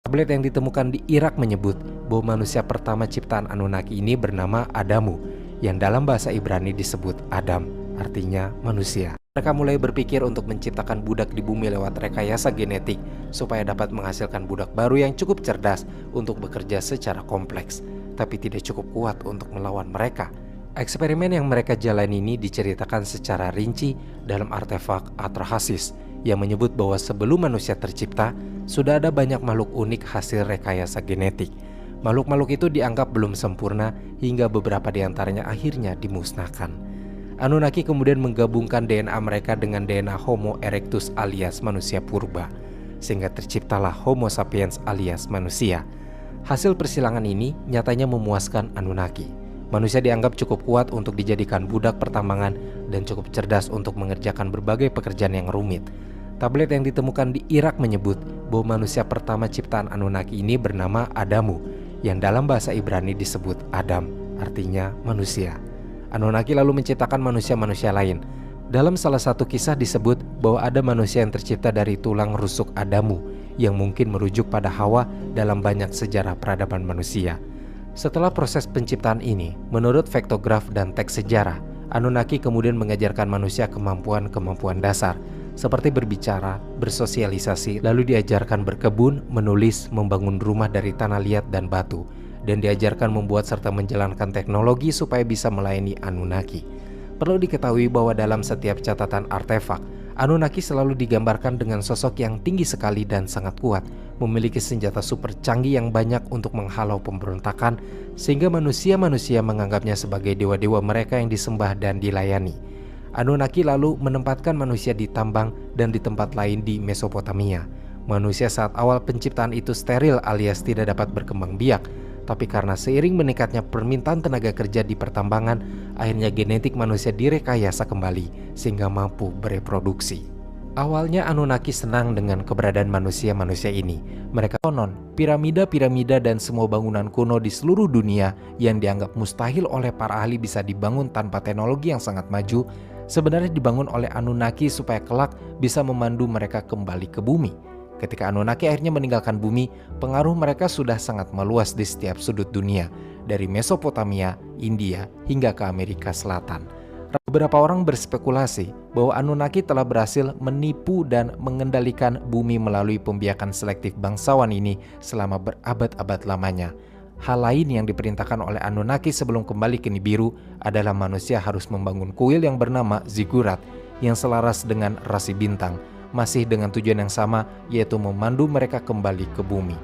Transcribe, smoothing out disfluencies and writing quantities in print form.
Tablet yang ditemukan di Irak menyebut bahwa manusia pertama ciptaan Anunnaki ini bernama Adamu, yang dalam bahasa Ibrani disebut Adam, artinya manusia. Mereka mulai berpikir untuk menciptakan budak di bumi lewat rekayasa genetik supaya dapat menghasilkan budak baru yang cukup cerdas untuk bekerja secara kompleks, tapi tidak cukup kuat untuk melawan mereka. Eksperimen yang mereka jalani ini diceritakan secara rinci dalam artefak Atrahasis yang menyebut bahwa sebelum manusia tercipta, sudah ada banyak makhluk unik hasil rekayasa genetik. Makhluk-makhluk itu dianggap belum sempurna hingga beberapa di antaranya akhirnya dimusnahkan. Anunnaki kemudian menggabungkan DNA mereka dengan DNA Homo erectus alias manusia purba, sehingga terciptalah Homo sapiens alias manusia. Hasil persilangan ini nyatanya memuaskan Anunnaki. Manusia dianggap cukup kuat untuk dijadikan budak pertambangan dan cukup cerdas untuk mengerjakan berbagai pekerjaan yang rumit. Tablet yang ditemukan di Irak menyebut bahwa manusia pertama ciptaan Anunnaki ini bernama Adamu, yang dalam bahasa Ibrani disebut Adam, artinya manusia. Anunnaki lalu menciptakan manusia-manusia lain. Dalam salah satu kisah disebut bahwa ada manusia yang tercipta dari tulang rusuk Adamu, yang mungkin merujuk pada Hawa dalam banyak sejarah peradaban manusia. Setelah proses penciptaan ini, menurut faktograf dan teks sejarah, Anunnaki kemudian mengajarkan manusia kemampuan-kemampuan dasar, seperti berbicara, bersosialisasi, lalu diajarkan berkebun, menulis, membangun rumah dari tanah liat dan batu, dan diajarkan membuat serta menjalankan teknologi supaya bisa melayani Anunnaki. Perlu diketahui bahwa dalam setiap catatan artefak, Anunnaki selalu digambarkan dengan sosok yang tinggi sekali dan sangat kuat, memiliki senjata super canggih yang banyak untuk menghalau pemberontakan, sehingga manusia-manusia menganggapnya sebagai dewa-dewa mereka yang disembah dan dilayani. Anunnaki lalu menempatkan manusia di tambang dan di tempat lain di Mesopotamia. Manusia saat awal penciptaan itu steril alias tidak dapat berkembang biak, tapi karena seiring meningkatnya permintaan tenaga kerja di pertambangan, akhirnya genetik manusia direkayasa kembali sehingga mampu bereproduksi. Awalnya Anunnaki senang dengan keberadaan manusia-manusia ini. Mereka konon, piramida-piramida dan semua bangunan kuno di seluruh dunia yang dianggap mustahil oleh para ahli bisa dibangun tanpa teknologi yang sangat maju, sebenarnya dibangun oleh Anunnaki supaya kelak bisa memandu mereka kembali ke bumi. Ketika Anunnaki akhirnya meninggalkan bumi, pengaruh mereka sudah sangat meluas di setiap sudut dunia, dari Mesopotamia, India, hingga ke Amerika Selatan. Beberapa orang berspekulasi bahwa Anunnaki telah berhasil menipu dan mengendalikan bumi melalui pembiakan selektif bangsawan ini selama berabad-abad lamanya. Hal lain yang diperintahkan oleh Anunnaki sebelum kembali ke Nibiru adalah manusia harus membangun kuil yang bernama Ziggurat yang selaras dengan rasi bintang, masih dengan tujuan yang sama, yaitu memandu mereka kembali ke bumi.